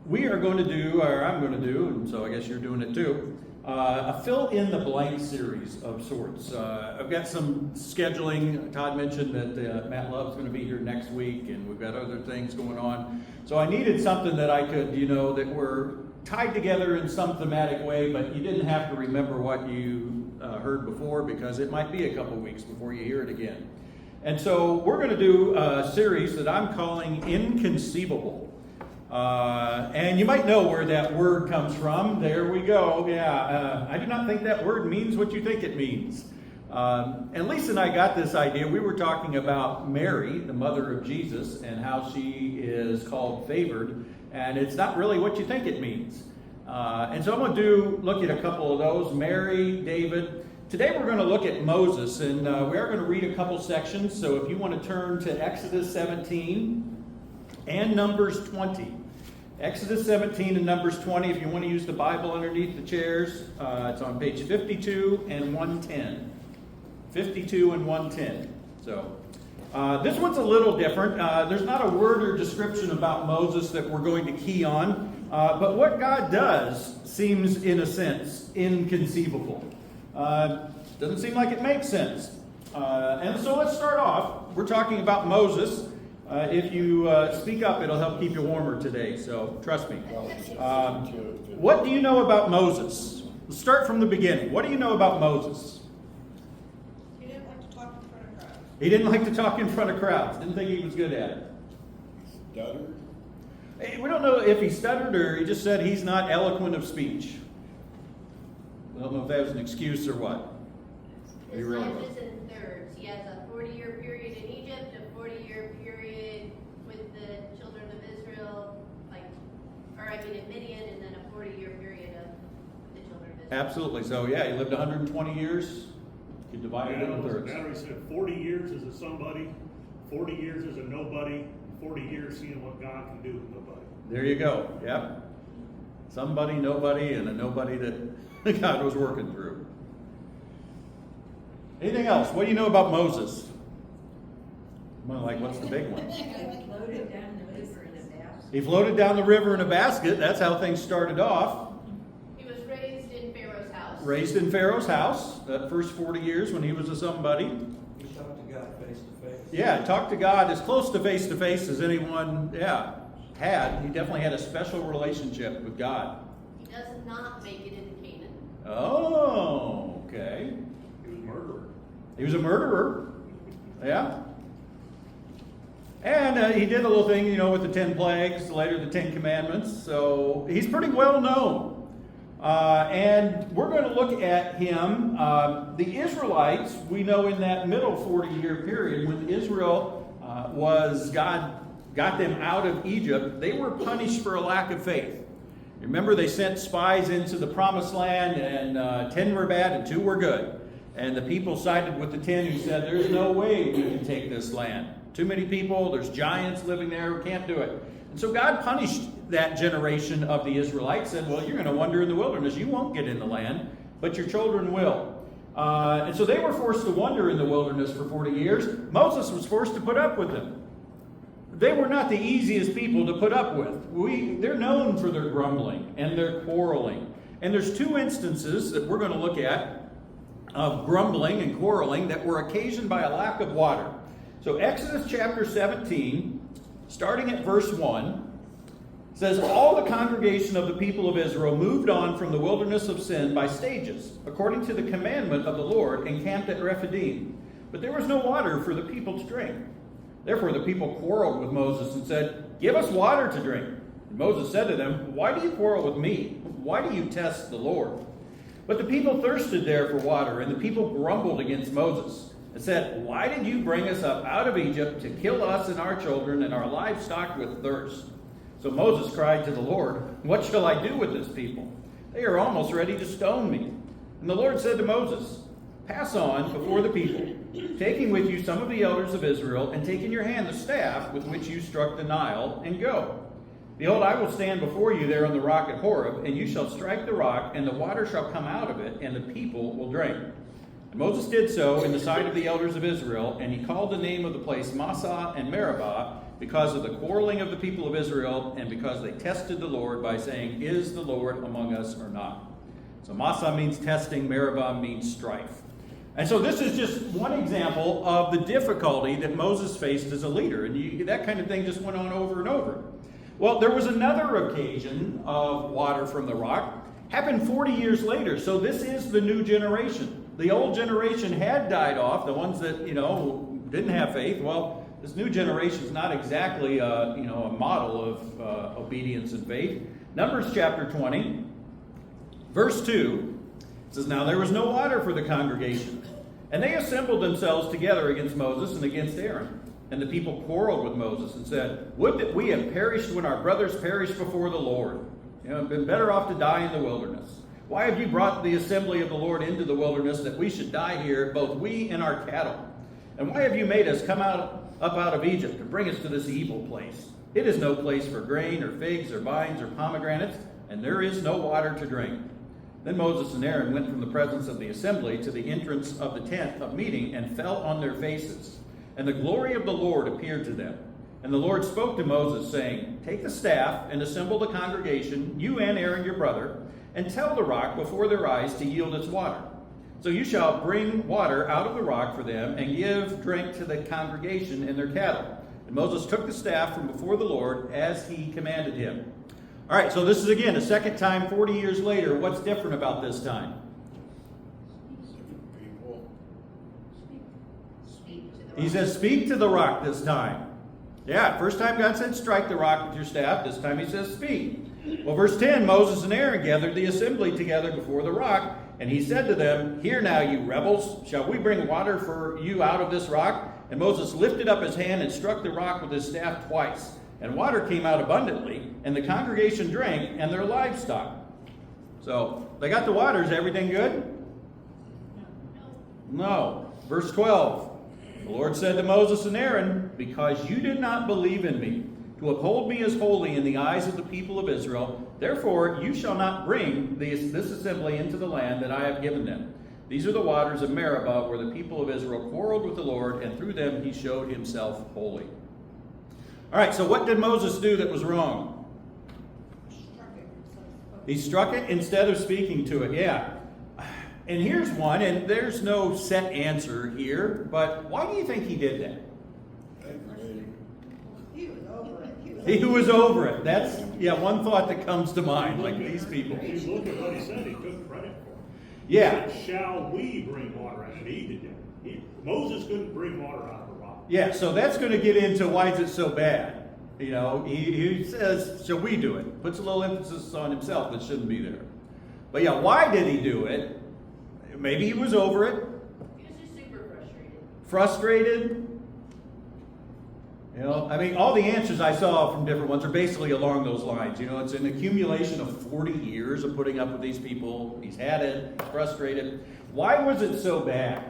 We are going to do, or I'm going to do, and so I guess you're doing it too, a fill-in-the-blank series of sorts. I've got some scheduling. Todd mentioned that Matt Love's going to be here next week, and we've got other things going on. So I needed something that I could, that were tied together in some thematic way, but you didn't have to remember what you heard before, because it might be a couple weeks before you hear it again. And so we're going to do a series that I'm calling Inconceivable. And you might know where that word comes from. There we go. Yeah, I do not think that word means what you think it means. And Lisa and I got this idea. We were talking about Mary, the mother of Jesus, and how she is called favored. And it's not really what you think it means. And so I'm going to look at a couple of those. Mary, David. Today we're going to look at Moses, and we are going to read a couple sections. So if you want to turn to Exodus 17 and Numbers 20. Exodus 17 and Numbers 20, if you want to use the Bible underneath the chairs, it's on page 52 and 110. 52 and 110. So this one's a little different. There's not a word or description about Moses that we're going to key on, but what God does seems, in a sense, inconceivable. Doesn't seem like it makes sense. And so let's start off. We're talking about Moses. If you speak up, it'll help keep you warmer today, so trust me. What do you know about Moses? Let's start from the beginning. What do you know about Moses? He didn't like to talk in front of crowds. He didn't like to talk in front of crowds. Didn't think he was good at it. Stuttered? We don't know if he stuttered or he just said he's not eloquent of speech. I don't know if that was an excuse or what. His life is in thirds. He has a 40-year period in Egypt, a 40-year period with the children of Israel, in Midian, and then a 40-year period of the children of Israel. Absolutely. So, yeah, he lived 120 years. You could divide it into thirds. Mallory said 40 years as a somebody, 40 years as a nobody, 40 years seeing what God can do with nobody. There you go. Yep. Somebody, nobody, and a nobody that God was working through. Anything else? What do you know about Moses? What's the big one? He floated down the river in a basket. That's how things started off. He was raised in Pharaoh's house. Raised in Pharaoh's house, that first 40 years when he was a somebody. He talked to God face to face. Yeah, talked to God as close to face as anyone, had. He definitely had a special relationship with God. He does not make it into Canaan. Oh, okay. He was a murderer. He was a murderer. Yeah. And he did a little thing, with the 10 plagues, later the 10 commandments. So he's pretty well known. And we're going to look at him. The Israelites, we know in that middle 40-year period, when Israel God got them out of Egypt, they were punished for a lack of faith. Remember, they sent spies into the promised land, and 10 were bad and 2 were good. And the people sided with the 10 who said, there's no way we can take this land. Too many people, there's giants living there, we can't do it. And so God punished that generation of the Israelites, said, well, you're going to wander in the wilderness. You won't get in the land, but your children will. And so they were forced to wander in the wilderness for 40 years. Moses was forced to put up with them. They were not the easiest people to put up with. They're known for their grumbling and their quarreling. And there's 2 instances that we're going to look at of grumbling and quarreling that were occasioned by a lack of water. So Exodus chapter 17, starting at verse 1, says, all the congregation of the people of Israel moved on from the wilderness of Sin by stages, according to the commandment of the Lord, and camped at Rephidim. But there was no water for the people to drink. Therefore the people quarreled with Moses and said, give us water to drink. And Moses said to them, why do you quarrel with me? Why do you test the Lord? But the people thirsted there for water, and the people grumbled against Moses and said, why did you bring us up out of Egypt to kill us and our children and our livestock with thirst? So Moses cried to the Lord, what shall I do with this people? They are almost ready to stone me. And the Lord said to Moses, pass on before the people, taking with you some of the elders of Israel, and take in your hand the staff with which you struck the Nile, and go. Behold, I will stand before you there on the rock at Horeb, and you shall strike the rock, and the water shall come out of it, and the people will drink. And Moses did so in the sight of the elders of Israel, and he called the name of the place Massah and Meribah, because of the quarreling of the people of Israel, and because they tested the Lord by saying, is the Lord among us or not? So Massah means testing, Meribah means strife. And so this is just one example of the difficulty that Moses faced as a leader. And that kind of thing just went on over and over. Well, there was another occasion of water from the rock. Happened 40 years later. So this is the new generation. The old generation had died off, the ones that, didn't have faith. Well, this new generation is not exactly a model of obedience and faith. Numbers chapter 20, verse 2. It says, now there was no water for the congregation, and they assembled themselves together against Moses and against Aaron. And the people quarreled with Moses and said, would that we had perished when our brothers perished before the Lord. Been better off to die in the wilderness. Why have you brought the assembly of the Lord into the wilderness, that we should die here, both we and our cattle? And why have you made us come up out of Egypt to bring us to this evil place? It is no place for grain or figs or vines or pomegranates, and there is no water to drink. Then Moses and Aaron went from the presence of the assembly to the entrance of the tent of meeting and fell on their faces. And the glory of the Lord appeared to them. And the Lord spoke to Moses, saying, take the staff and assemble the congregation, you and Aaron your brother, and tell the rock before their eyes to yield its water. So you shall bring water out of the rock for them and give drink to the congregation and their cattle. And Moses took the staff from before the Lord as he commanded him. All right, so this is again a second time 40 years later. What's different about this time? Different people. Speak to the rock. He says, speak to the rock this time. Yeah, first time God said, strike the rock with your staff. This time he says, speak. Well, verse 10, Moses and Aaron gathered the assembly together before the rock, and he said to them, hear now, you rebels, shall we bring water for you out of this rock? And Moses lifted up his hand and struck the rock with his staff twice. And water came out abundantly, and the congregation drank, and their livestock. So, they got the water. Is everything good? No. Verse 12. The Lord said to Moses and Aaron, because you did not believe in me, to uphold me as holy in the eyes of the people of Israel, therefore you shall not bring this assembly into the land that I have given them. These are the waters of Meribah, where the people of Israel quarreled with the Lord, and through them he showed himself holy. All right, so what did Moses do that was wrong? He struck it instead of speaking to it, yeah. And here's one, and there's no set answer here, but why do you think he did that? He was over it. He was over it. That's, one thought that comes to mind, like these people. If you look at what he said, he took credit for it. Yeah. He said, shall we bring water out? And he did that. Moses couldn't bring water out of the rock. Yeah, so that's going to get into why is it so bad. He says, shall we do it? Puts a little emphasis on himself that shouldn't be there. But yeah, why did he do it? Maybe he was over it. He was just super frustrated. Frustrated. All the answers I saw from different ones are basically along those lines. It's an accumulation of 40 years of putting up with these people. He's had it, frustrated. Why was it so bad?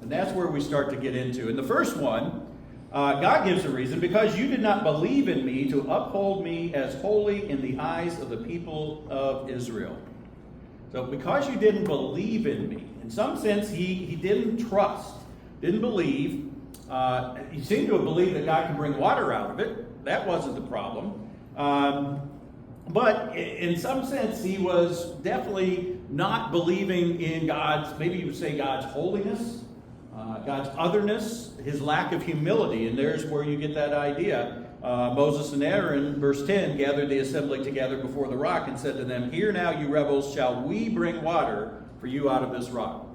And that's where we start to get into. And the first one, God gives a reason, because you did not believe in me to uphold me as holy in the eyes of the people of Israel. So because you didn't believe in me, in some sense he didn't trust, didn't believe. He seemed to have believed that God could bring water out of it. That wasn't the problem. But in some sense he was definitely not believing in maybe you would say God's holiness, God's otherness, his lack of humility. And there's where you get that idea. Moses and Aaron, verse 10, gathered the assembly together before the rock and said to them, hear now, you rebels, shall we bring water for you out of this rock?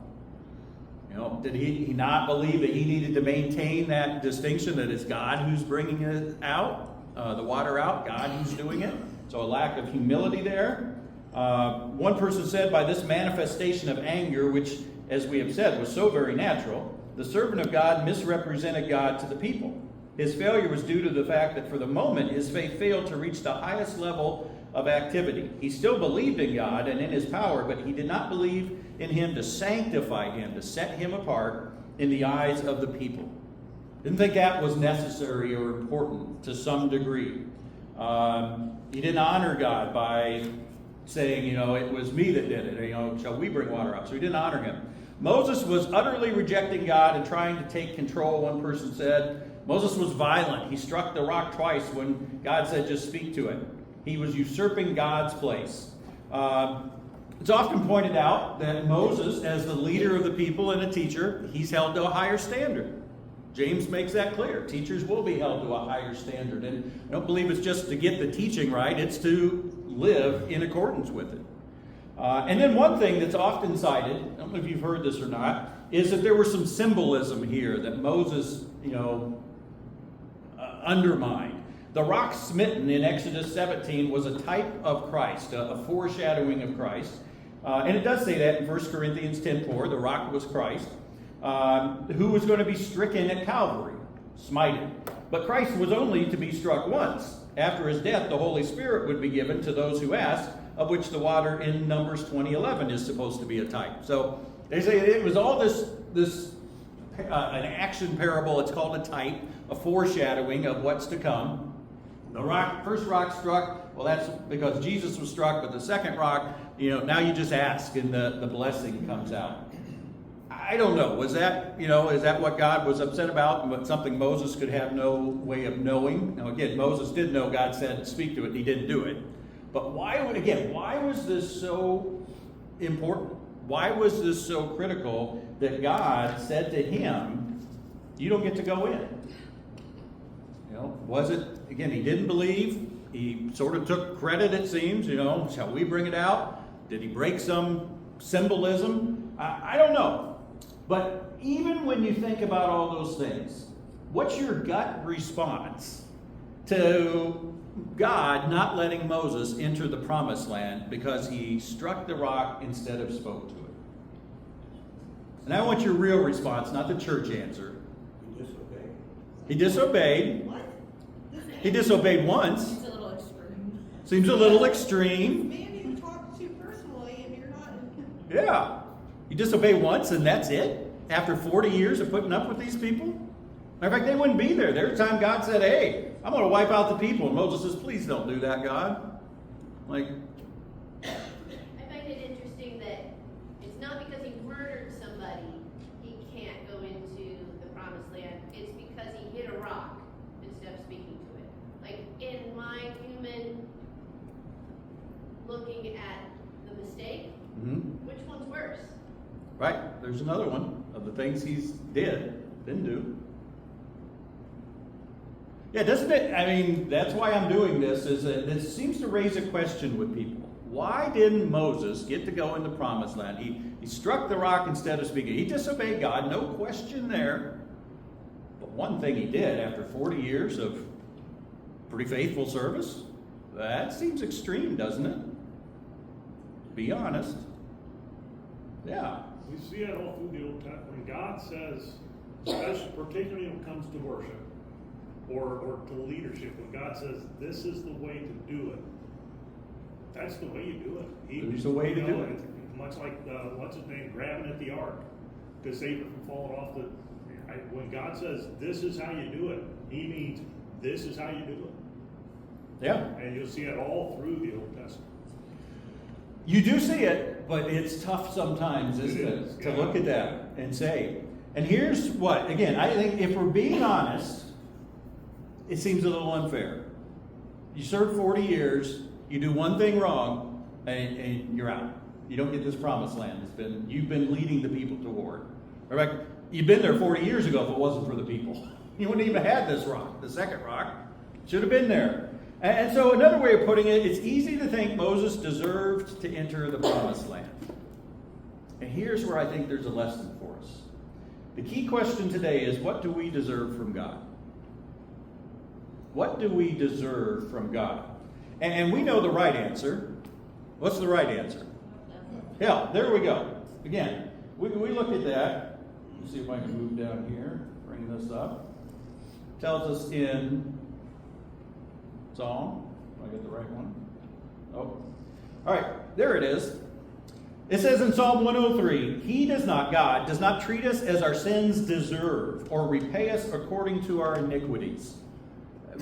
Did he not believe that he needed to maintain that distinction, that it's God who's bringing it out, the water out, God who's doing it? So a lack of humility there. One person said, by this manifestation of anger, which, as we have said, was so very natural, the servant of God misrepresented God to the people. His failure was due to the fact that for the moment his faith failed to reach the highest level of activity. He still believed in God and in his power, but he did not believe in him to sanctify him, to set him apart in the eyes of the people. Didn't think that was necessary or important to some degree. He didn't honor God by saying, it was me that did it. Shall we bring water out? So he didn't honor him. Moses was utterly rejecting God and trying to take control, one person said. Moses was violent. He struck the rock twice when God said, just speak to it. He was usurping God's place. It's often pointed out that Moses, as the leader of the people and a teacher, he's held to a higher standard. James makes that clear. Teachers will be held to a higher standard. And I don't believe it's just to get the teaching right. It's to live in accordance with it. And then one thing that's often cited, I don't know if you've heard this or not, is that there was some symbolism here that Moses, undermined. The rock smitten in Exodus 17 was a type of Christ, a foreshadowing of Christ. And it does say that in 1 Corinthians 10:4, the rock was Christ, who was going to be stricken at Calvary, smited. But Christ was only to be struck once. After his death, the Holy Spirit would be given to those who asked, of which the water in Numbers 20:11 is supposed to be a type. So they say it was all this an action parable. It's called a type, a foreshadowing of what's to come. The first rock struck, well, that's because Jesus was struck, but the second rock, now you just ask and the blessing comes out. I don't know. Was that, is that what God was upset about? But something Moses could have no way of knowing? Now, again, Moses did know God said speak to it, and he didn't do it. But why was this so important? Why was this so critical that God said to him, you don't get to go in? Was it, again, he didn't believe. He sort of took credit, it seems, shall we bring it out? Did he break some symbolism? I don't know. But even when you think about all those things, what's your gut response to God not letting Moses enter the promised land because he struck the rock instead of spoke to it? And I want your real response, not the church answer. He disobeyed. What? He disobeyed once. Seems a little extreme. Seems a little extreme. Man you talk to personally and you're not. Yeah. You disobey once and that's it? After 40 years of putting up with these people? Matter of fact, they wouldn't be there. There's a time God said, hey, I'm going to wipe out the people. And Moses says, please don't do that, God. I find it interesting that it's not because he murdered somebody he can't go into the promised land. It's because he hit a rock instead of speaking to it. In my human looking at the mistake, which one's worse? Right. There's another one of the things he didn't do. Yeah, doesn't it? That's why I'm doing this, is that this seems to raise a question with people. Why didn't Moses get to go in the promised land? He struck the rock instead of speaking. He disobeyed God, no question there. But one thing he did after 40 years of pretty faithful service, that seems extreme, doesn't it? Be honest. Yeah. We see that all through the Old Testament. When God says, especially particularly when it comes to worship or to leadership, when God says this is the way to do it, that's the way you do it. There's a way to do it. Much like what's his name grabbing at the ark to save it from falling off the. When God says this is how you do it, he means this is how you do it. Yeah. And you'll see it all through the Old Testament. You do see it, but it's tough sometimes, isn't it, to look at that and say. And here's what, again, I think if we're being honest, it seems a little unfair. You serve 40 years, you do one thing wrong, and you're out. You don't get this promised land. You've been leading the people toward. Right? You've been there 40 years ago if it wasn't for the people. You wouldn't even have had this rock, the second rock. Should have been there. And so another way of putting it, it's easy to think Moses deserved to enter the promised land. And here's where I think there's a lesson for us. The key question today is, what do we deserve from God? What do we deserve from God? And we know the right answer. What's the right answer? Hell. There we go. Again, we look at that. Let's see if I can move down here, bring this up. Tells us in Psalm. I get the right one. Oh. All right, there it is. It says in Psalm 103, God does not treat us as our sins deserve or repay us according to our iniquities.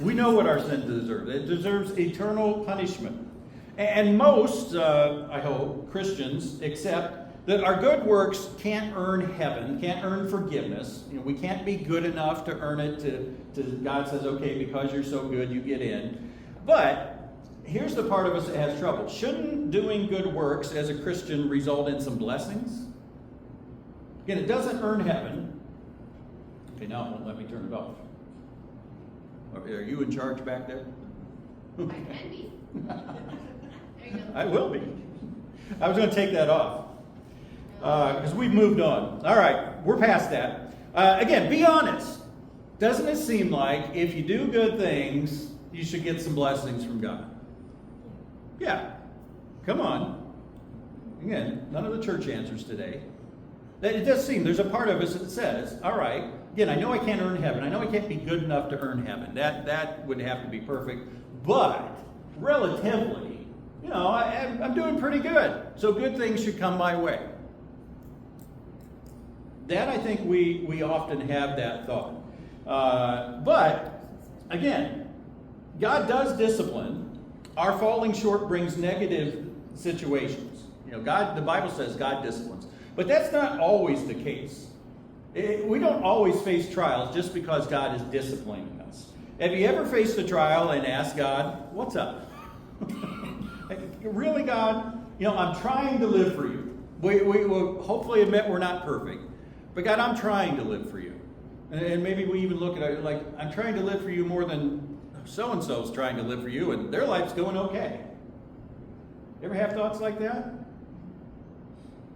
We know what our sin deserves. It deserves eternal punishment. And most, I hope, Christians accept that our good works can't earn heaven, can't earn forgiveness. You know, we can't be good enough to earn it to God says, okay, because you're so good, you get in. But here's the part of us that has trouble. Shouldn't doing good works as a Christian result in some blessings? Again, it doesn't earn heaven. Okay, now it won't let me turn it off. Are you in charge back there? I can be. There you go. I will be. I was going to take that off because we've moved on. All right, we're past that. Again, be honest. Doesn't it seem like if you do good things, you should get some blessings from God? Yeah. Come on. Again, none of the church answers today. It does seem there's a part of us that says, all right, again, I know I can't earn heaven. I know I can't be good enough to earn heaven. That would have to be perfect. But relatively, you know, I'm doing pretty good. So good things should come my way. That, I think, we often have that thought. But, again, God does discipline. Our falling short brings negative situations. You know, the Bible says God disciplines. But that's not always the case. We don't always face trials just because God is disciplining us. Have you ever faced a trial and asked God, what's up? Really, God? You know, I'm trying to live for you. We will hopefully admit we're not perfect. But God, I'm trying to live for you. And maybe we even look at it like, I'm trying to live for you more than so-and-so's trying to live for you, and their life's going okay. Ever have thoughts like that?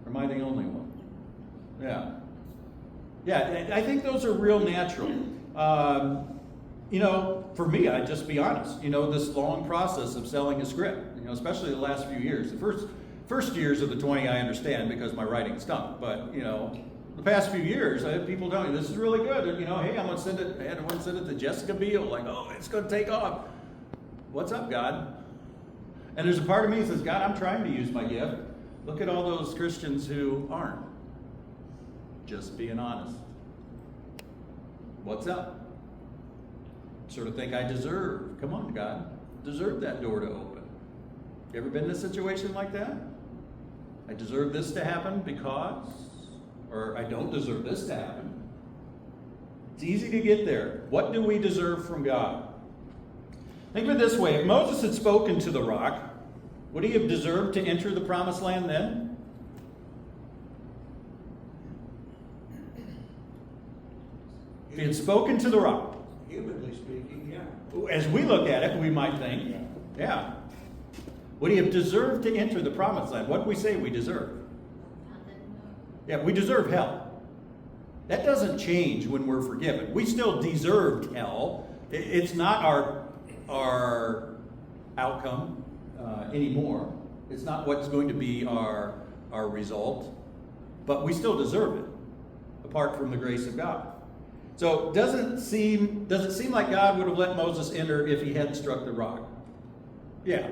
Or am I the only one? Yeah. Yeah, I think those are real natural. You know, for me, I'd just be honest. You know, this long process of selling a script, you know, especially the last few years. The first years of the 20, I understand because my writing stunk. But, you know, the past few years, I had people telling me, this is really good. And, you know, hey, I'm going to send it. I had one send it to Jessica Biel. Like, oh, it's going to take off. What's up, God? And there's a part of me that says, God, I'm trying to use my gift. Look at all those Christians who aren't. Just being honest. What's up? Sort of think I deserve. Come on, God. Deserve that door to open. You ever been in a situation like that? I deserve this to happen because, or I don't deserve this to happen. It's easy to get there. What do we deserve from God? Think of it this way. If Moses had spoken to the rock, would he have deserved to enter the promised land then? If he had spoken to the rock. Humanly speaking, yeah. As we look at it, we might think, yeah. Would he have deserved to enter the promised land? What do we say we deserve? Yeah, we deserve hell. That doesn't change when we're forgiven. We still deserved hell. It's not our outcome anymore. It's not what's going to be our result. But we still deserve it, apart from the grace of God. So does it seem like God would have let Moses enter if he hadn't struck the rock? Yeah.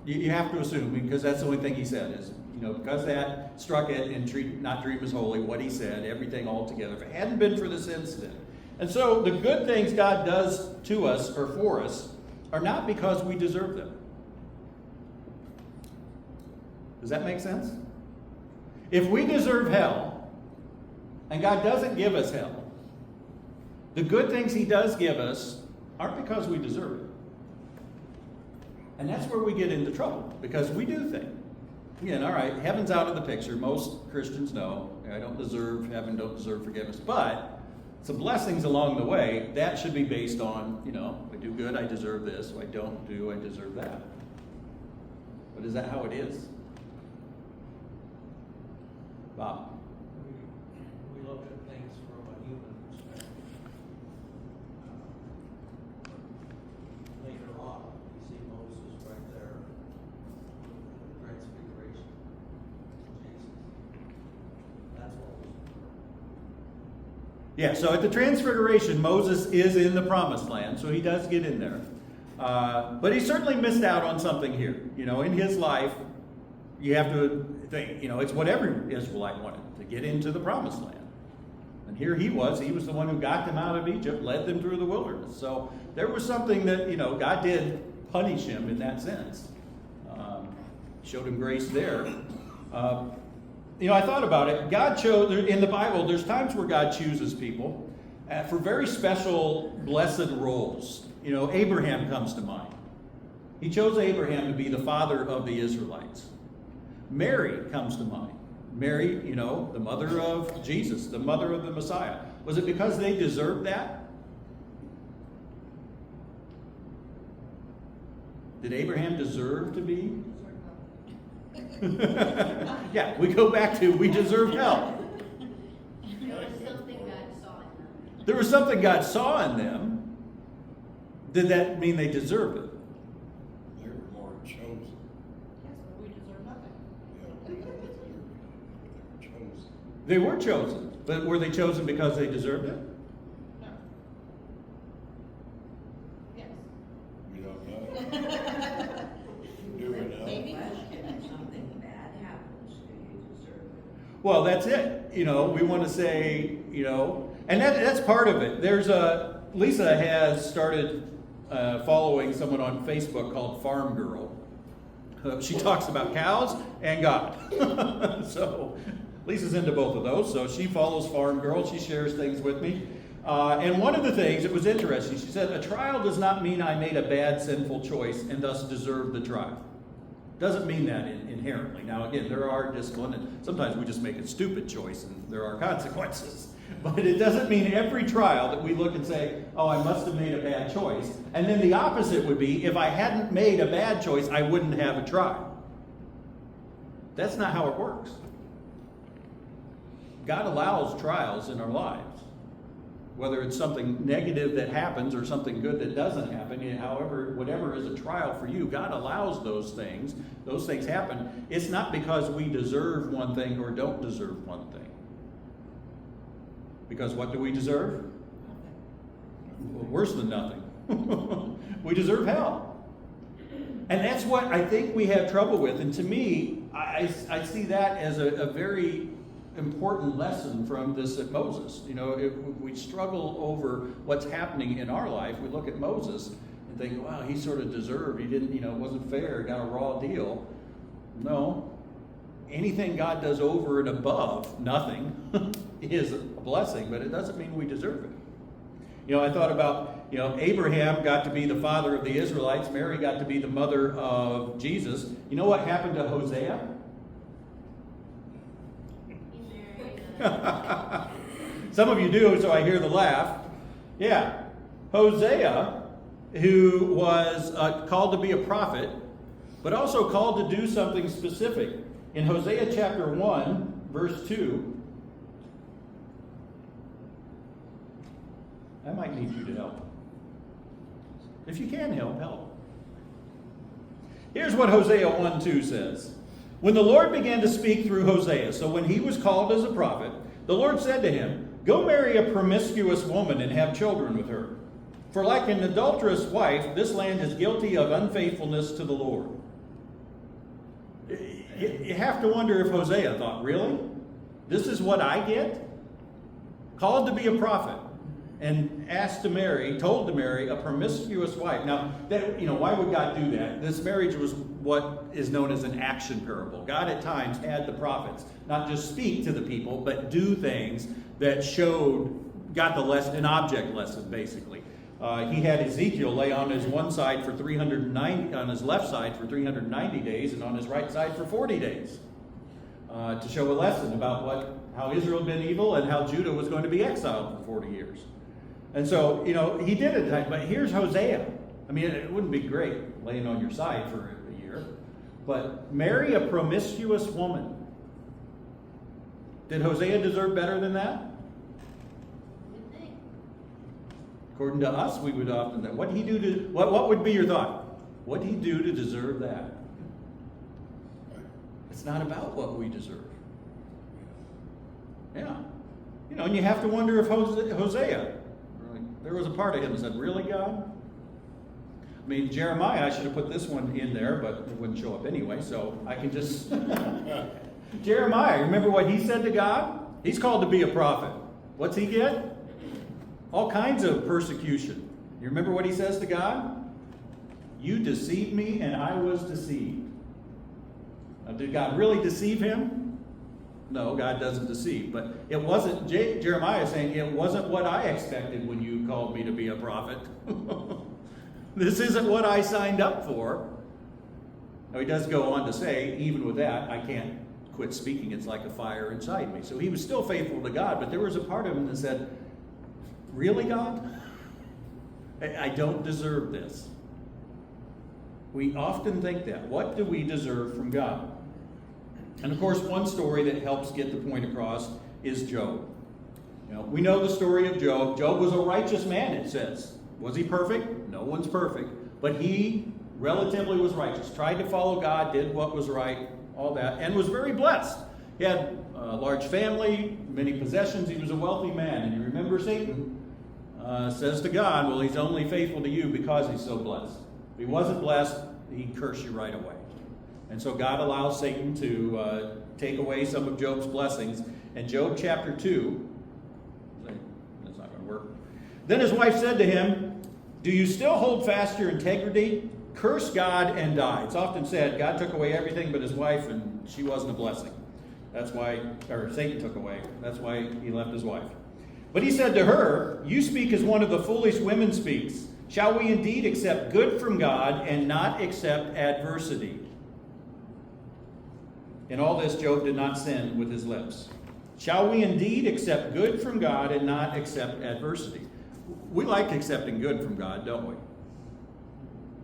You have to assume, because that's the only thing he said is, you know, because that struck it and not treat as holy, what he said, everything all together. If it hadn't been for this incident. And so the good things God does to us or for us are not because we deserve them. Does that make sense? If we deserve hell, and God doesn't give us hell, the good things he does give us aren't because we deserve it. And that's where we get into trouble, because we do think. Again, all right, heaven's out of the picture. Most Christians know, I don't deserve heaven, don't deserve forgiveness. But some blessings along the way, that should be based on, you know, if I do good, I deserve this. If I don't do, I deserve that. But is that how it is? Bob? We look at things from a human perspective. Later on, you see Moses right there, the transfiguration, Jesus. That's what was. Yeah, so at the transfiguration, Moses is in the promised land, so he does get in there. But he certainly missed out on something here. You know, in his life, you have to think, you know, it's what every Israelite wanted, to get into the promised land. And here he was the one who got them out of Egypt, led them through the wilderness. So there was something that, you know, God did punish him in that sense. Showed him grace there. I thought about it. God chose, in the Bible, there's times where God chooses people for very special, blessed roles. Abraham comes to mind. He chose Abraham to be the father of the Israelites. Mary comes to mind. Mary, the mother of Jesus, the mother of the Messiah. Was it because they deserved that? Did Abraham deserve to be? Yeah, we go back to we deserve hell. There was something God saw in them. There was something God saw in them. Did that mean they deserved it? They were more chosen. Yes, but we deserve nothing. Yeah, they were chosen. They were chosen, but were they chosen because they deserved it? No. Yes. We don't know. Do we know? Maybe. If something bad happens, do you deserve it? Well, that's it. We want to say, and that's part of it. Lisa has started following someone on Facebook called Farm Girl. She talks about cows and God. So Lisa's into both of those. So she follows Farm Girl. She shares things with me. And one of the things, it was interesting, she said, a trial does not mean I made a bad, sinful choice and thus deserve the trial. Doesn't mean that inherently. Now, again, there are discipline, and sometimes we just make a stupid choice and there are consequences. But it doesn't mean every trial that we look and say, oh, I must have made a bad choice. And then the opposite would be, if I hadn't made a bad choice, I wouldn't have a trial. That's not how it works. God allows trials in our lives. Whether it's something negative that happens or something good that doesn't happen, however, whatever is a trial for you, God allows those things. Those things happen. It's not because we deserve one thing or don't deserve one thing. Because what do we deserve? Well, worse than nothing. We deserve hell. And that's what I think we have trouble with. And to me, I see that as a very important lesson from this at Moses. If we struggle over what's happening in our life, we look at Moses and think, wow, he sort of deserved, he didn't, it wasn't fair, got a raw deal. No. Anything God does over and above nothing is a blessing, but it doesn't mean we deserve it. I thought about, Abraham got to be the father of the Israelites. Mary got to be the mother of Jesus. You know what happened to Hosea? Some of you do, so I hear the laugh. Yeah. Hosea, who was called to be a prophet, but also called to do something specific. In Hosea chapter 1, verse 2, I might need you to help. If you can help. Here's what Hosea 1:2 says. When the Lord began to speak through Hosea, so when he was called as a prophet, the Lord said to him, go marry a promiscuous woman and have children with her. For like an adulterous wife, this land is guilty of unfaithfulness to the Lord. You have to wonder if Hosea thought, really? This is what I get? Called to be a prophet and told to marry a promiscuous wife. Now, why would God do that? This marriage was what is known as an action parable. God at times had the prophets not just speak to the people, but do things that got the lesson, an object lesson, basically. He had Ezekiel lay on his one side for 390, on his left side for 390 days, and on his right side for 40 days, to show a lesson about how Israel had been evil and how Judah was going to be exiled for 40 years. And so, he did it. But here's Hosea. I mean, it wouldn't be great laying on your side for a year, but marry a promiscuous woman. Did Hosea deserve better than that? Good thing. According to us, we would often think, what did he do to, what would be your thought? What did he do to deserve that? It's not about what we deserve. Yeah. And you have to wonder if Hosea, there was a part of him that said, really, God? I mean, Jeremiah, I should have put this one in there, but it wouldn't show up anyway, so I can just... Jeremiah, remember what he said to God? He's called to be a prophet. What's he get? All kinds of persecution. You remember what he says to God? You deceived me and I was deceived. Now, did God really deceive him? No, God doesn't deceive. But it wasn't, Jeremiah saying, it wasn't what I expected when you called me to be a prophet. This isn't what I signed up for. Now, he does go on to say, even with that, I can't quit speaking. It's like a fire inside me. So he was still faithful to God, but there was a part of him that said, really, God? I don't deserve this. We often think that. What do we deserve from God? And of course, one story that helps get the point across is Job. You know, we know the story of Job. Job was a righteous man, it says. Was he perfect? No one's perfect. But he relatively was righteous. Tried to follow God, did what was right, all that, and was very blessed. He had a large family, many possessions. He was a wealthy man. And you remember Satan says to God, well, he's only faithful to you because he's so blessed. If he wasn't blessed, he'd curse you right away. And so God allows Satan to take away some of Job's blessings. And Job chapter 2, that's not going to work. Then his wife said to him, do you still hold fast your integrity? Curse God and die. It's often said God took away everything but his wife, and she wasn't a blessing. That's why, or Satan took away. That's why he left his wife. But he said to her, you speak as one of the foolish women speaks. Shall we indeed accept good from God and not accept adversity? In all this, Job did not sin with his lips. Shall we indeed accept good from God and not accept adversity? We like accepting good from God, don't we?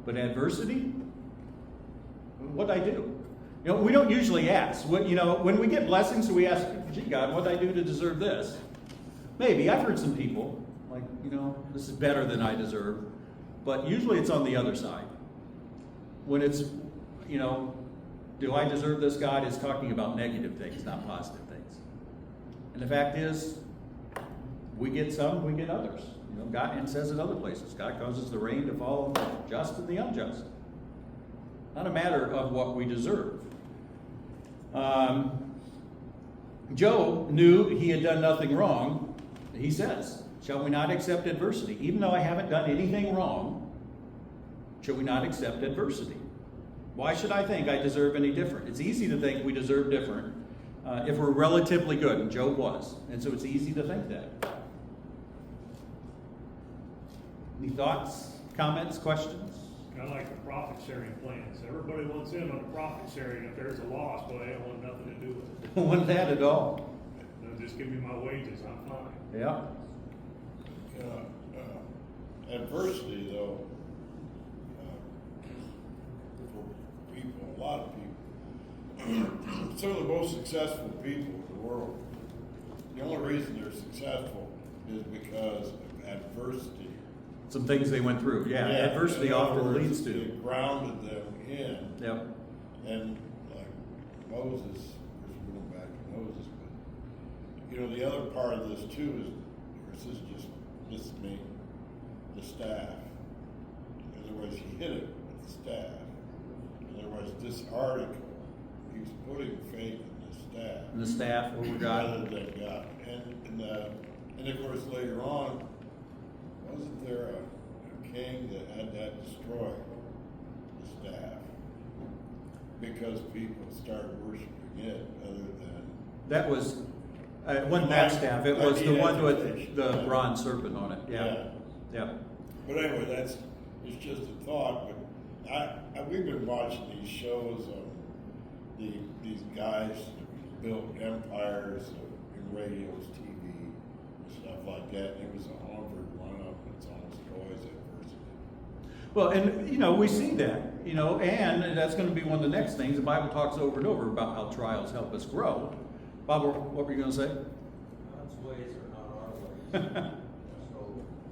But adversity? What'd I do? You know, we don't usually ask. When we get blessings, we ask, gee, God, what'd I do to deserve this? Maybe. I've heard some people, like, this is better than I deserve. But usually it's on the other side. When it's, do I deserve this, God? It's talking about negative things, not positive things. And the fact is, we get some, we get others. God, and says in other places, God causes the rain to fall on the just and the unjust. Not a matter of what we deserve. Job knew he had done nothing wrong. He says, shall we not accept adversity? Even though I haven't done anything wrong, shall we not accept adversity? Why should I think I deserve any different? It's easy to think we deserve different if we're relatively good, and Job was. And so it's easy to think that. Any thoughts, comments, questions? Kind of like the profit sharing plans. Everybody wants in on the profit sharing. If there's a loss, well, they don't want nothing to do with it. Don't want that at all. No, just give me my wages, I'm fine. Yeah. Adversity, though, for people, a lot of people, some of the most successful people in the world, the only reason they're successful is because of adversity. Some things they went through. Yeah, adversity often leads to. It grounded them in. Yep. And like Moses, of course we're going back to Moses, but the other part of this too is, this is me, the staff. In other words, he hit it with the staff. In other words, this article, he's putting faith in the staff. And the staff over God. Rather than God. And of course later on, wasn't there a king that had that destroy the staff because people started worshiping it other than... That was, it wasn't that staff, it was the one with the bronze serpent on it. Yeah. But anyway, it's just a thought, but we've been watching these shows of these guys that built empires in radios, TV, and stuff like that. It was a Harvard run-up. It's almost always adversity. Well, and, we see that, and that's going to be one of the next things. The Bible talks over and over about how trials help us grow. Bob, what were you going to say? God's ways are not our ways. So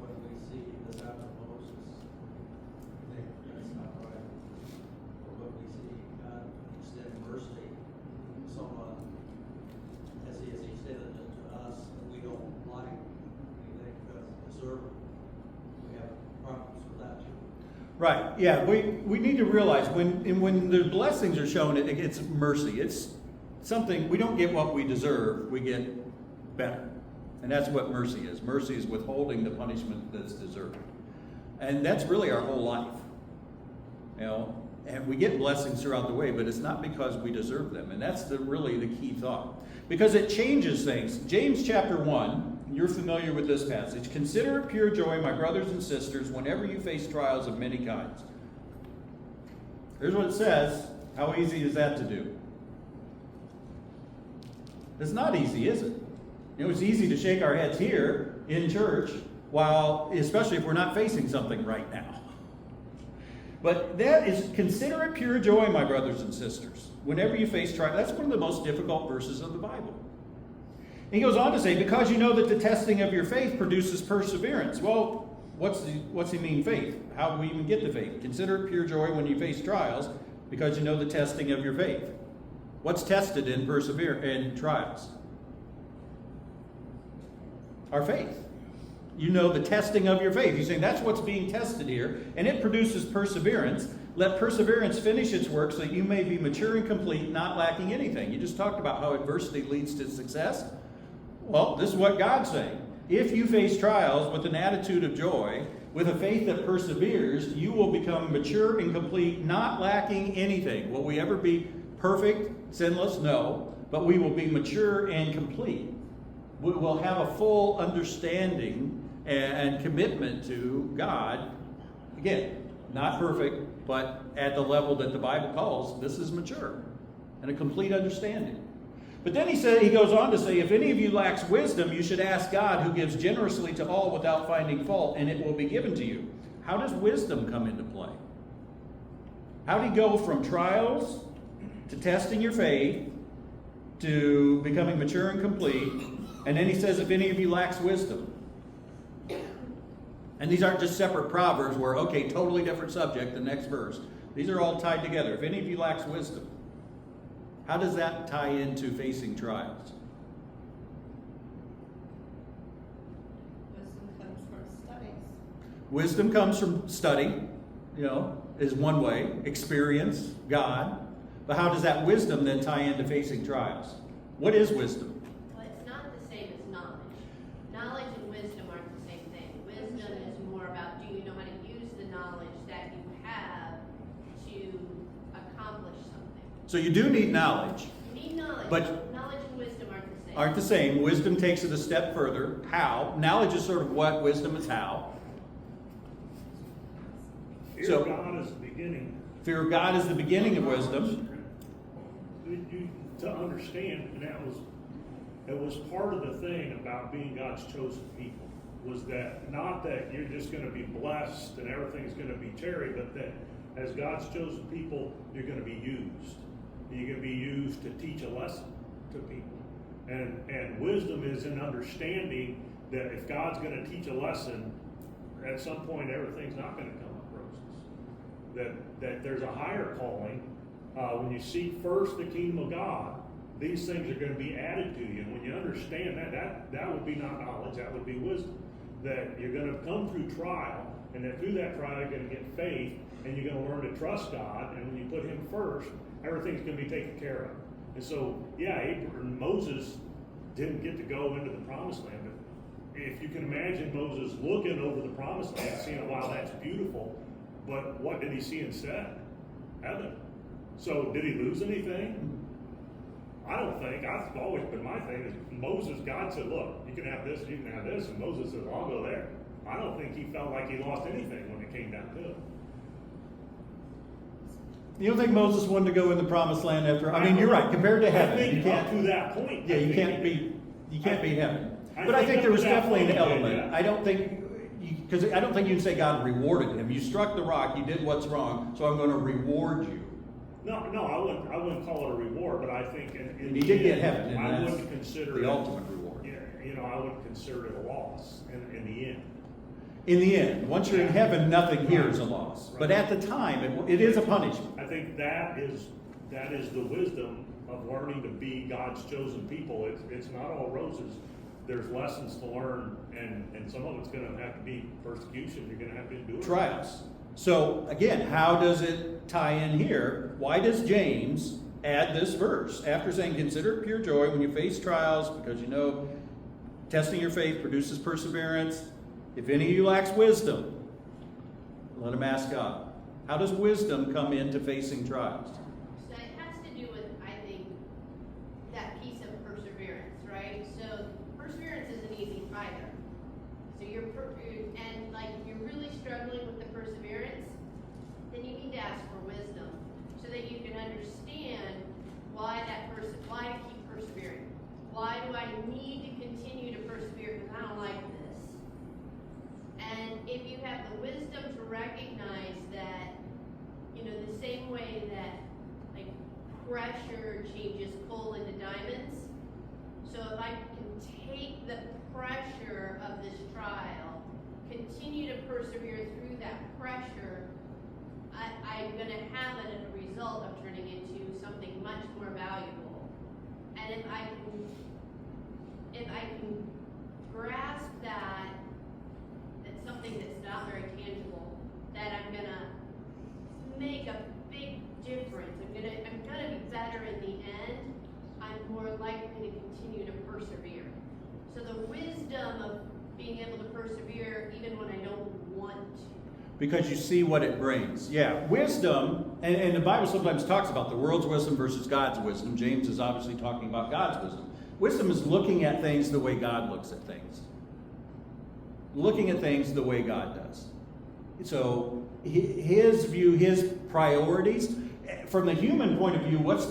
when we see this happen to Moses, we think that's not right. But when we see God extend mercy to someone, as he extended it to us, that we don't like, we think doesn't deserve it, we have problems with that too. Right, yeah, we need to realize when the blessings are shown, it's mercy. It's something, we don't get what we deserve, we get better. And that's what mercy is. Mercy is withholding the punishment that's deserved. And that's really our whole life. And we get blessings throughout the way, but it's not because we deserve them. And that's really the key thought. Because it changes things. James chapter 1, you're familiar with this passage. Consider it pure joy, my brothers and sisters, whenever you face trials of many kinds. Here's what it says. How easy is that to do? It's not easy, is it? You know, it's easy to shake our heads here in church, especially if we're not facing something right now. But that is, consider it pure joy, my brothers and sisters, whenever you face trial. That's one of the most difficult verses of the Bible. He goes on to say, because you know that the testing of your faith produces perseverance. Well, what's he mean, faith? How do we even get to faith? Consider it pure joy when you face trials, because you know the testing of your faith. What's tested in trials? Our faith. You know the testing of your faith. He's saying that's what's being tested here, and it produces perseverance. Let perseverance finish its work so that you may be mature and complete, not lacking anything. You just talked about how adversity leads to success. Well, this is what God's saying. If you face trials with an attitude of joy, with a faith that perseveres, you will become mature and complete, not lacking anything. Will we ever be perfect, sinless? No. But we will be mature and complete. We will have a full understanding and commitment to God. Again, not perfect, but at the level that the Bible calls, this is mature and a complete understanding. But then he goes on to say, if any of you lacks wisdom, you should ask God, who gives generously to all without finding fault, and it will be given to you. How does wisdom come into play? How do you go from trials to testing your faith to becoming mature and complete? And then he says, if any of you lacks wisdom. And these aren't just separate proverbs where, okay, totally different subject, the next verse. These are all tied together. If any of you lacks wisdom, how does that tie into facing trials? Wisdom comes from studies. Wisdom comes from study, is one way. Experience, God. But how does that wisdom then tie into facing trials? What is wisdom? Well, it's not the same as knowledge. Knowledge and wisdom aren't the same thing. Wisdom is more about, do you know how to use the knowledge that you have to accomplish something? So you do need knowledge. You need knowledge. But knowledge and wisdom aren't the same. Aren't the same. Wisdom takes it a step further. How? Knowledge is sort of what, wisdom is how. Fear of God is the beginning. Fear of God is the beginning of wisdom. To understand, and it was part of the thing about being God's chosen people, was that not that you're just going to be blessed and everything's going to be cherry, but that as God's chosen people, you're going to be used. You're going to be used to teach a lesson to people. And wisdom is in understanding that if God's going to teach a lesson, at some point everything's not going to come up roses. That there's a higher calling. When you seek first the kingdom of God, these things are going to be added to you. And when you understand that would be not knowledge, that would be wisdom. That you're going to come through trial, and that through that trial you're going to get faith, and you're going to learn to trust God. And when you put Him first, everything's going to be taken care of. And so, Moses didn't get to go into the promised land. But if you can imagine Moses looking over the promised land, seeing, wow, that's beautiful. But what did he see instead? Heaven. So did he lose anything? I don't think. I've always been my thing is Moses, God said, look, you can have this, you can have this. And Moses said, I'll go there. I don't think he felt like he lost anything when it came down to it. You don't think Moses wanted to go in the promised land after? I mean, you're right. Compared to heaven, I think you can't. up to that point. Yeah, you can't be heaven. I But I think think up there was to that definitely an point, element. yeah. I don't think you can say God rewarded him. You struck the rock. You did what's wrong. So I'm going to reward you. No, I wouldn't call it a reward, but I think in He the did get end, heaven, and I that's wouldn't consider the it, ultimate reward. Yeah, I wouldn't consider it a loss in the end. In the end, once you're in heaven, nothing here is a loss. But at the time, it is a punishment. I think that is the wisdom of learning to be God's chosen people. It's not all roses. There's lessons to learn, and some of it's going to have to be persecution. You're going to have to endure Trials. So again, how does it tie in here? Why does James add this verse? After saying, consider it pure joy when you face trials, because you know testing your faith produces perseverance. If any of you lacks wisdom, let him ask God. How does wisdom come into facing trials? So it has to do with, I think, that piece of perseverance, right? So perseverance isn't easy either. So and like you're really struggling with the perseverance, then you need to ask for wisdom so that you can understand why to keep persevering. Why do I need to continue to persevere because I don't like this? And if you have the wisdom to recognize that, the same way that like pressure changes coal into diamonds, so if I can take the pressure of this trial, continue to persevere through that pressure, I'm going to have it as a result of turning into something much more valuable. And if I can grasp that, it's something that's not very tangible, that I'm going to make a big difference. I'm gonna be better in the end. I'm more likely to continue to persevere. So the wisdom of being able to persevere even when I don't want to. Because you see what it brings. Yeah, wisdom, and the Bible sometimes talks about the world's wisdom versus God's wisdom. James is obviously talking about God's wisdom. Wisdom is looking at things the way God looks at things. Looking at things the way God does. So his view, his priorities, from the human point of view, what's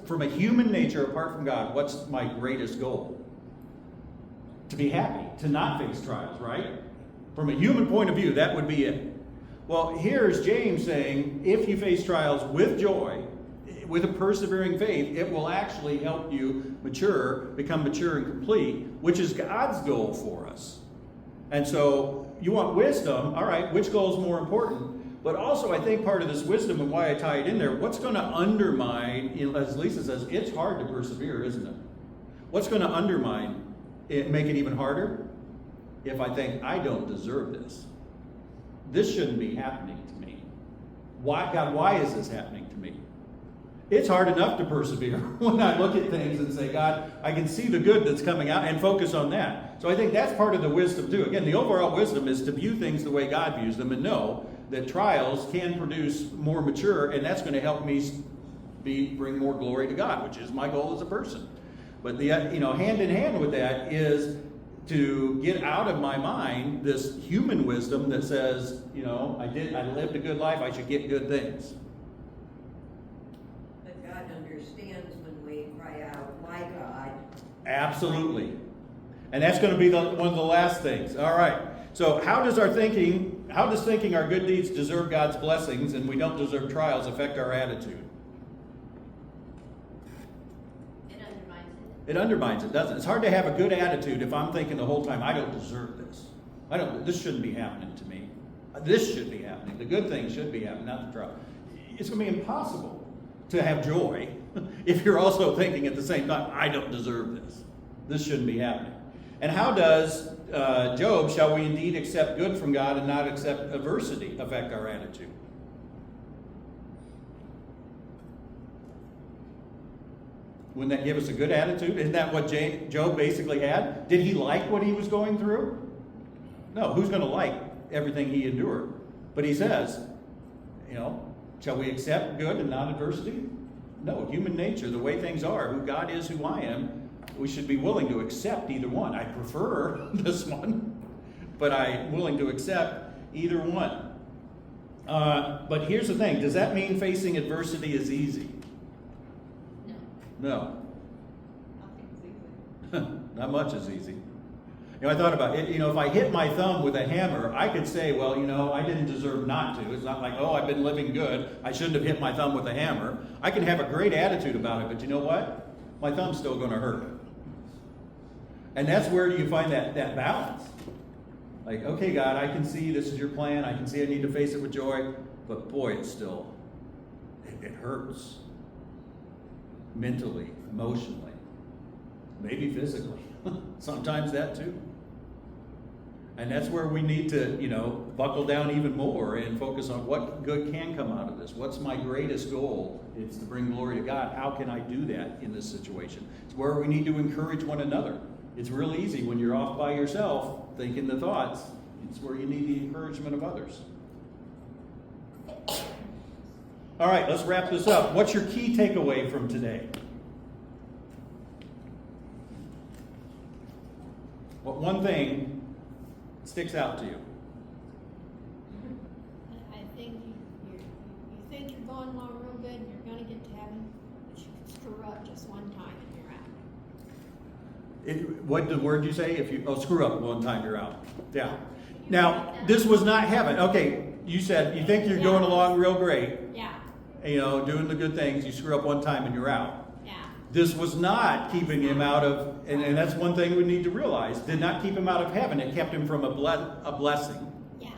from a human nature apart from God, what's my greatest goal? To be happy, to not face trials, right? From a human point of view, that would be it. Well, here's James saying, if you face trials with joy, with a persevering faith, it will actually help you become mature and complete, which is God's goal for us. And so you want wisdom, all right, which goal is more important? But also, I think part of this wisdom and why I tie it in there, what's going to undermine, as Lisa says, it's hard to persevere, isn't it? What's going to undermine it, make it even harder? If I think, I don't deserve this. This shouldn't be happening to me. Why is this happening to me? It's hard enough to persevere when I look at things and say, God, I can see the good that's coming out and focus on that. So I think that's part of the wisdom too. Again, the overall wisdom is to view things the way God views them and know that trials can produce more mature, and that's going to help me bring more glory to God, which is my goal as a person. But hand in hand with that is to get out of my mind this human wisdom that says, I lived a good life, I should get good things. But God understands when we cry out, my God. Absolutely. And that's going to be one of the last things. All right. So how does thinking our good deeds deserve God's blessings and we don't deserve trials affect our attitude? It undermines it. It undermines it, doesn't it? It's hard to have a good attitude if I'm thinking the whole time, I don't deserve this. This shouldn't be happening to me. This should be happening. The good things should be happening, not the trial. It's going to be impossible to have joy if you're also thinking at the same time, I don't deserve this. This shouldn't be happening. And how does Job, shall we indeed accept good from God and not accept adversity, affect our attitude? Wouldn't that give us a good attitude? Isn't that what Job basically had? Did he like what he was going through? No, who's going to like everything he endured? But he says, shall we accept good and not adversity? No, human nature, the way things are, who God is, who I am, we should be willing to accept either one. I prefer this one, but I'm willing to accept either one. But here's the thing. Does that mean facing adversity is easy? No. No. Nothing's easy. Not much is easy. I thought about it. If I hit my thumb with a hammer, I could say, well, I didn't deserve not to. It's not like, I've been living good, I shouldn't have hit my thumb with a hammer. I can have a great attitude about it, but you know what? My thumb's still going to hurt. And that's where do you find that balance? Like, okay, God, I can see this is your plan. I can see I need to face it with joy. But boy, it's still, it hurts. Mentally, emotionally, maybe physically. Sometimes that too. And that's where we need to, buckle down even more and focus on what good can come out of this. What's my greatest goal? It's to bring glory to God. How can I do that in this situation? It's where we need to encourage one another. It's real easy when you're off by yourself thinking the thoughts. It's where you need the encouragement of others. All right, let's wrap this up. What's your key takeaway from today? What one thing sticks out to you? I think you think you're going along real good and you're gonna get to heaven, but you can screw up just one time and you're out. What the word you say? If you screw up one time, you're out. Yeah. Now, this was not heaven. Okay, you said you think you're going along real great. Yeah, You know, doing the good things. You screw up one time and you're out. yeah. This was not keeping him out of, and that's one thing we need to realize. Did not keep him out of heaven. It kept him from a blessing. Yeah.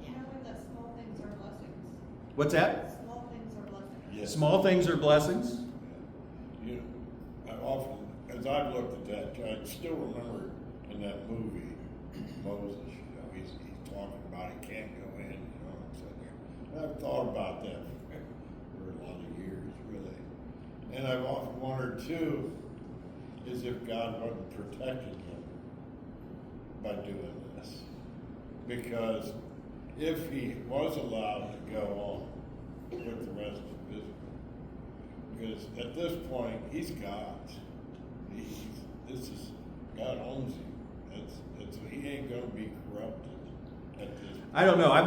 Remember that small things are blessings. What's that? Small things are blessings. Yes. Small things are blessings. You know, I often, as I've looked at that, I still remember in that movie, Moses, you know, he's talking about he can't go in, you know, I'm sitting there. And I've thought about that for a lot of years, really. And I've often wondered too, is if God wasn't protecting him by doing this. Because if he was allowed to go on with the rest of Israel, because at this point, he's God's. God owns him. He ain't gonna be corrupted at this point. I don't know. I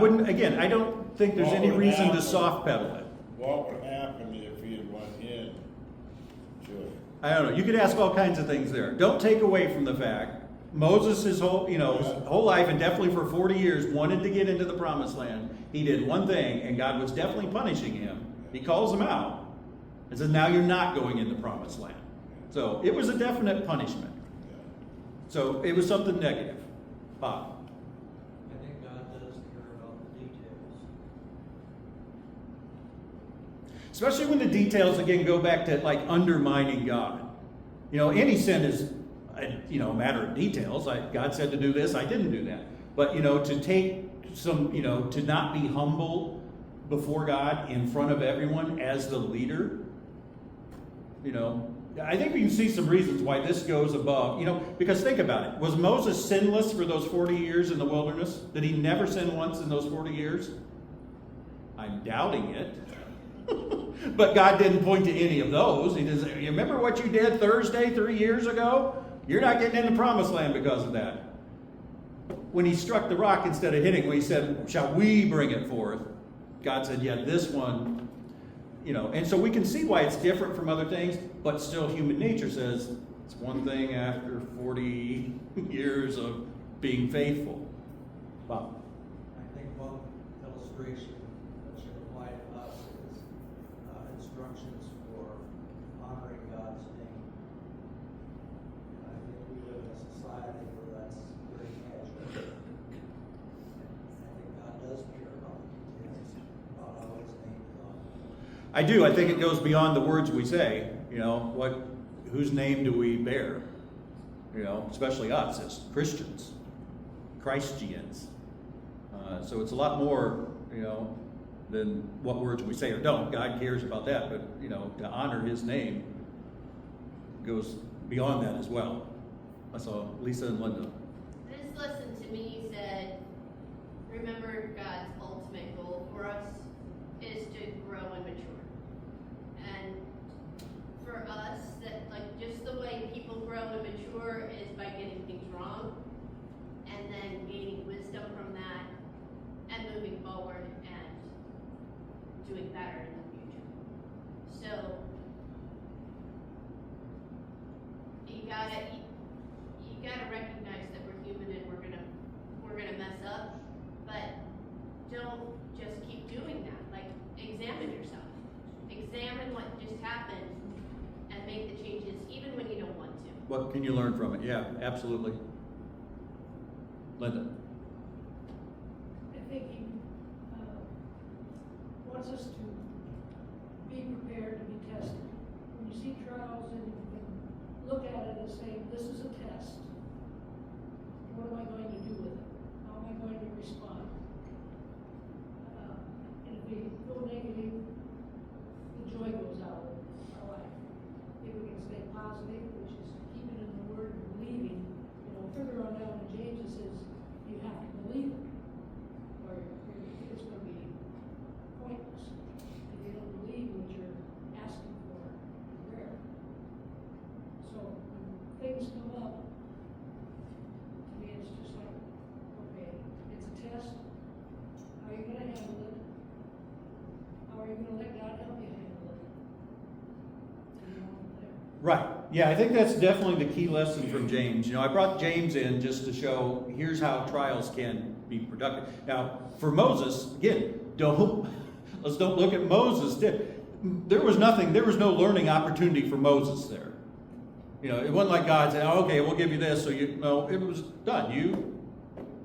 don't think there's any reason to soft pedal it. What would happen if he had went in to it? I don't know. You could ask all kinds of things there. Don't take away from the fact Moses, his whole life, and definitely for 40 years, wanted to get into the promised land. He did one thing, and God was definitely punishing him. He calls him out and says, now you're not going in the promised land. So it was a definite punishment. So it was something negative. Bob. I think God does care about the details. Especially when the details, again, go back to like undermining God. You know, any sin is, a matter of details. God said to do this, I didn't do that. But, to take some, to not be humble before God in front of everyone as the leader, I think we can see some reasons why this goes above, because think about it. Was Moses sinless for those 40 years in the wilderness? Did he never sin once in those 40 years? I'm doubting it. But God didn't point to any of those. He doesn't. You remember what you did Thursday 3 years ago? You're not getting in the promised land because of that. When he struck the rock instead of hitting, when he said, shall we bring it forth? God said, yeah, this one. And so we can see why it's different from other things, but still human nature says it's one thing after 40 years of being faithful. Bob. I think one illustration that should apply to us is instructions for honoring God's name. And I think we live in a society where that's very casual. I think God does care about the details, about how his name is honored. I do. I think it goes beyond the words we say. Whose name do we bear? Especially us as Christians, Christians. So it's a lot more, than what words we say or don't. God cares about that, but to honor His name goes beyond that as well. I saw Lisa and Linda. This lesson to me said, remember God's ultimate goal for us is to grow and mature. And for us, that just the way people grow and mature is by getting things wrong and then gaining wisdom from that and moving forward and doing better in the future. So you gotta recognize that we're human and we're gonna mess up, but don't just keep doing that. Examine yourself. Examine what just happened and make the changes even when you don't want to. What can you learn from it? Yeah, absolutely. Linda. I think he wants us to be prepared to be tested. When you see trials, and you can look at it and say, this is a test. What am I going to do with it? How am I going to respond? And if we go negative, the joy goes out of our life. If we can stay positive, which is keeping in the Word and believing, further on down in James it says you have to believe it, or it's going to be pointless. Right. Yeah, I think that's definitely the key lesson from James. I brought James in just to show here's how trials can be productive. Now, for Moses, again, let's don't look at Moses. There was no learning opportunity for Moses there. It wasn't like God said, oh, okay, we'll give you this. It was done. You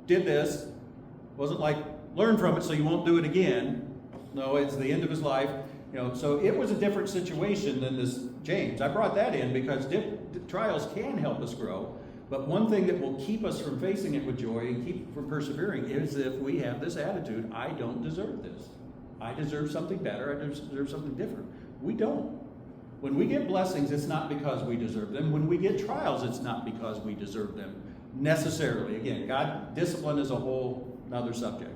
did this. It wasn't like learn from it so you won't do it again. No, it's the end of his life. So it was a different situation than this James. I brought that in because trials can help us grow. But one thing that will keep us from facing it with joy and keep from persevering is if we have this attitude, I don't deserve this. I deserve something better. I deserve something different. We don't. When we get blessings, it's not because we deserve them. When we get trials, it's not because we deserve them necessarily. Again, God, discipline is a whole other subject.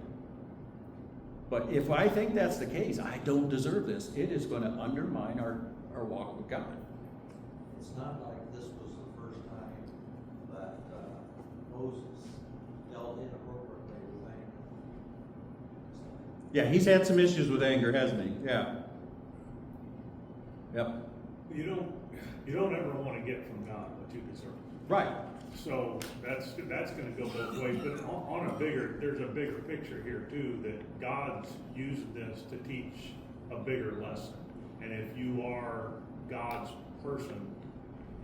But if I think that's the case, I don't deserve this, it is going to undermine our walk with God. It's not like this was the first time that Moses dealt inappropriately with anger. Yeah, he's had some issues with anger, hasn't he? Yeah. Yep. You don't ever want to get from God what you deserve. Right. So that's going to go both ways. But there's a bigger picture here too, that God's using this to teach a bigger lesson. And if you are God's person,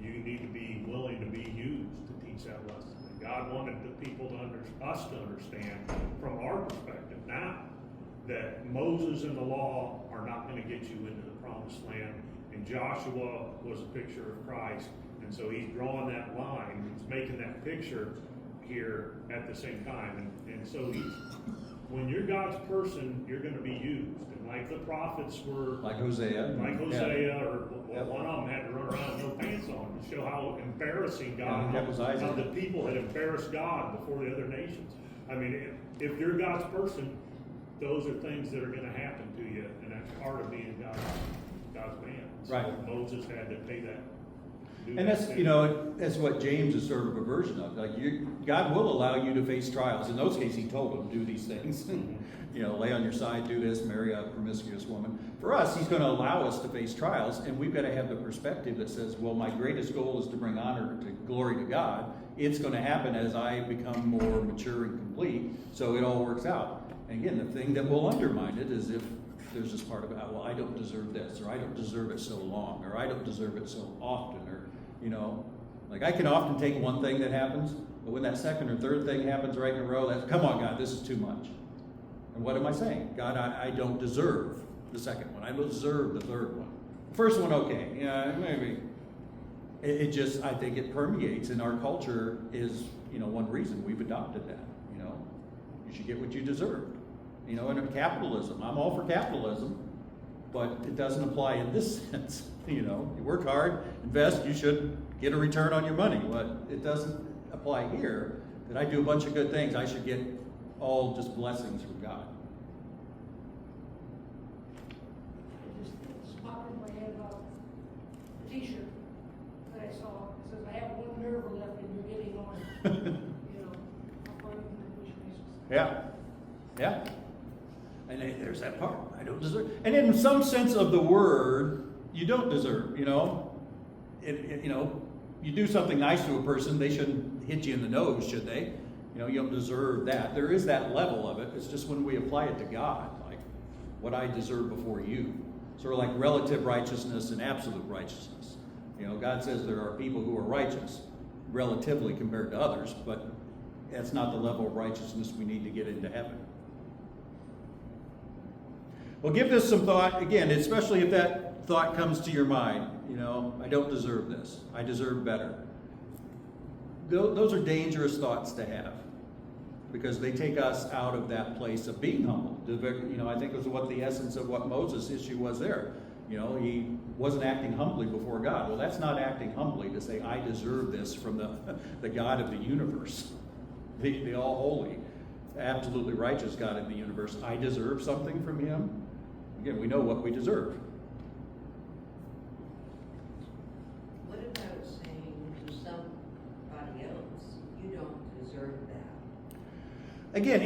you need to be willing to be used to teach that lesson. And God wanted the people us to understand from our perspective now that Moses and the law are not going to get you into the promised land. And Joshua was a picture of Christ. And so he's drawing that line, he's making that picture here at the same time. And so when you're God's person, you're going to be used. And like the prophets were, Like Hosea. or one of them had to run around with no pants on to show how embarrassing God, that was Isaac. how the people had embarrassed God before the other nations. I mean, if you're God's person, those are things that are going to happen to you, and that's part of being God's man. So Right. Moses had to pay that. And that's what James is sort of a version of. Like God will allow you to face trials. In those cases, he told them, do these things. Lay on your side, do this, marry a promiscuous woman. For us, he's going to allow us to face trials, and we've got to have the perspective that says, well, my greatest goal is to bring honor to glory to God. It's going to happen as I become more mature and complete, so it all works out. And again, the thing that will undermine it is if there's this part about, well, I don't deserve this, or I don't deserve it so long, or I don't deserve it so often, or, like I can often take one thing that happens, but when that second or third thing happens right in a row, that's, come on, God, this is too much. And what am I saying? God, I don't deserve the second one. I don't deserve the third one. The first one, okay, yeah, maybe. It just, I think it permeates, and our culture is, one reason we've adopted that. You should get what you deserve. And capitalism, I'm all for capitalism, but it doesn't apply in this sense. You work hard, invest, you should get a return on your money. But it doesn't apply here that I do a bunch of good things, I should get all just blessings from God. It just popped in my head about the t-shirt that I saw. It says, I have one nerve left and you're getting on. How far you can push me. Yeah. And there's that part. I don't deserve. And in some sense of the word, you don't deserve. You do something nice to a person, they shouldn't hit you in the nose, should they? You don't deserve that. There is that level of it. It's just when we apply it to God, like what I deserve before you. Sort of like relative righteousness and absolute righteousness. God says there are people who are righteous relatively compared to others, but that's not the level of righteousness we need to get into heaven. Well, give this some thought, again, especially if that thought comes to your mind. I don't deserve this. I deserve better. Those are dangerous thoughts to have because they take us out of that place of being humble. I think it was what the essence of what Moses' issue was there. He wasn't acting humbly before God. Well, that's not acting humbly to say, I deserve this from the God of the universe, the all-holy, absolutely righteous God of the universe. I deserve something from him. Again, we know what we deserve. What about saying to somebody else, you don't deserve that? Again,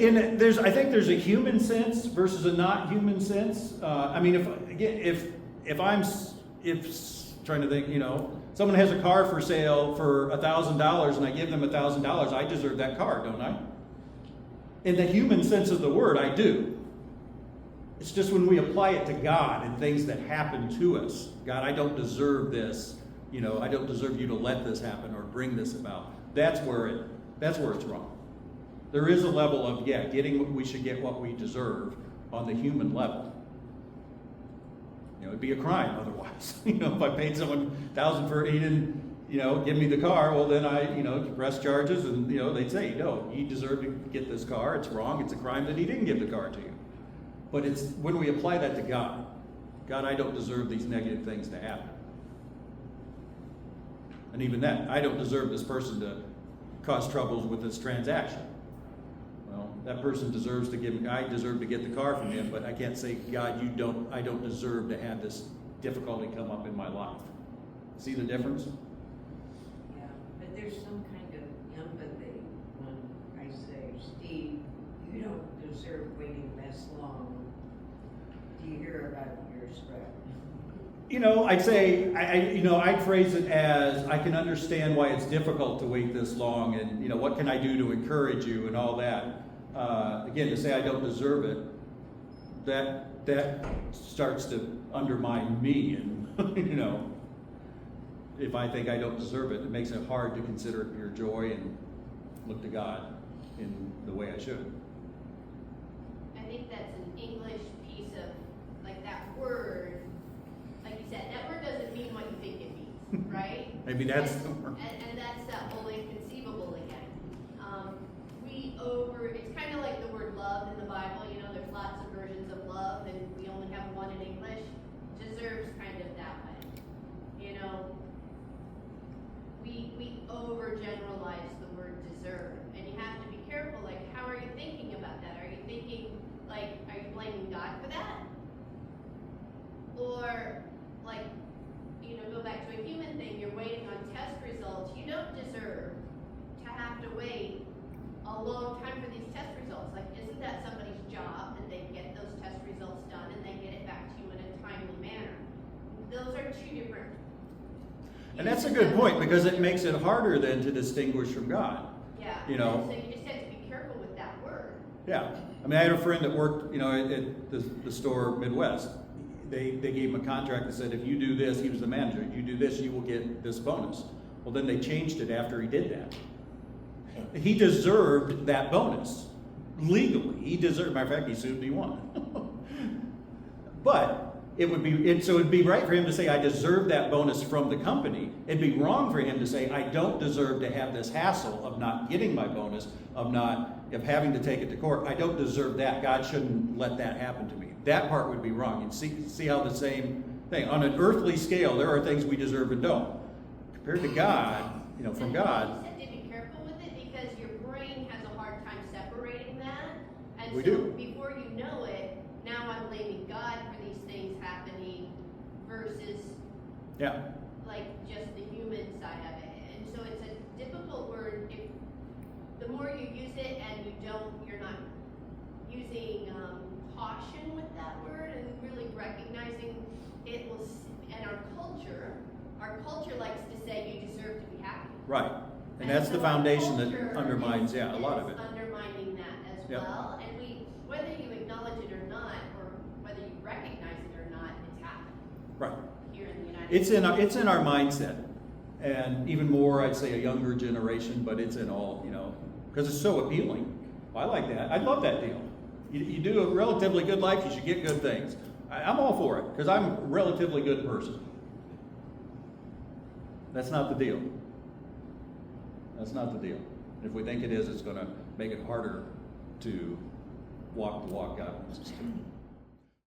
I think there's a human sense versus a not human sense. If trying to think, someone has a car for sale for $1,000 and I give them $1,000, I deserve that car, don't I? In the human sense of the word, I do. It's just when we apply it to God and things that happen to us. God, I don't deserve this. I don't deserve you to let this happen or bring this about. That's where it's wrong. There is a level of, we should get what we deserve on the human level. It'd be a crime otherwise. If I paid someone $1,000 for he didn't, give me the car, well then I, press charges and, they'd say, no, you deserve to get this car. It's wrong. It's a crime that he didn't give the car to you. But it's when we apply that to God, I don't deserve these negative things to happen. And even that, I don't deserve this person to cause troubles with this transaction. Well, that person deserves to I deserve to get the car from him, but I can't say, God, I don't deserve to have this difficulty come up in my life. See the difference? Yeah, but there's some kind of empathy when I say, Steve, you don't deserve waiting this long. Do you hear about your spread? I'd say, I'd phrase it as, I can understand why it's difficult to wait this long and, what can I do to encourage you and all that. Again, to say I don't deserve it, that starts to undermine me and, if I think I don't deserve it, it makes it hard to consider your joy and look to God in the way I should. I think that's an English piece of, like, that word, like you said, that word doesn't mean what you think it means, right? Maybe that's the and, word. and that's that whole inconceivable again. It's kind of like the word love in the Bible, there's lots of versions of love, and we only have one in English. Deserves kind of that way. We overgeneralize the word deserve, and you have to be careful, like, how are you thinking about that? Are you thinking, like, are you blaming God for that? Or, like, go back to a human thing, you're waiting on test results. You don't deserve to have to wait a long time for these test results. Like, isn't that somebody's job that they get those test results done and they get it back to you in a timely manner? Those are two different. And that's a good point, because it makes it harder then to distinguish from God. Yeah. So you just have to be careful with that word. Yeah. I had a friend that worked, at the store Midwest. They gave him a contract that said, if you do this, he was the manager, you do this, you will get this bonus. Well, then they changed it after he did that. He deserved that bonus. Legally. He deserved, matter of fact, he sued and he won. But it'd be right for him to say, I deserve that bonus from the company. It'd be wrong for him to say, I don't deserve to have this hassle of not getting my bonus, of having to take it to court. I don't deserve that. God shouldn't let that happen to me. That part would be wrong. And see how the same thing, on an earthly scale, there are things we deserve and don't. Compared to God, from God. You said to be careful with it because your brain has a hard time separating that. And We so do. before you know it, now I'm blaming God for these things happening versus like just the human side of it. And so it's a difficult word. The more you use it and you're not using caution with that word and really recognizing it will, and our culture likes to say you deserve to be happy. Right. And that's so the foundation that culture undermines, is a lot of it. Undermining that as Yep. well. And whether you acknowledge it or not, or whether you recognize it or not, it's happening Right. here in the United It's States. it's in our mindset, and even more, I'd say, a younger generation. But it's in all, because it's so appealing. I like that. I love that deal. You do a relatively good life, you should get good things. I'm all for it because I'm a relatively good person. That's not the deal. That's not the deal. If we think it is, it's going to make it harder to walk the walk God wants us to.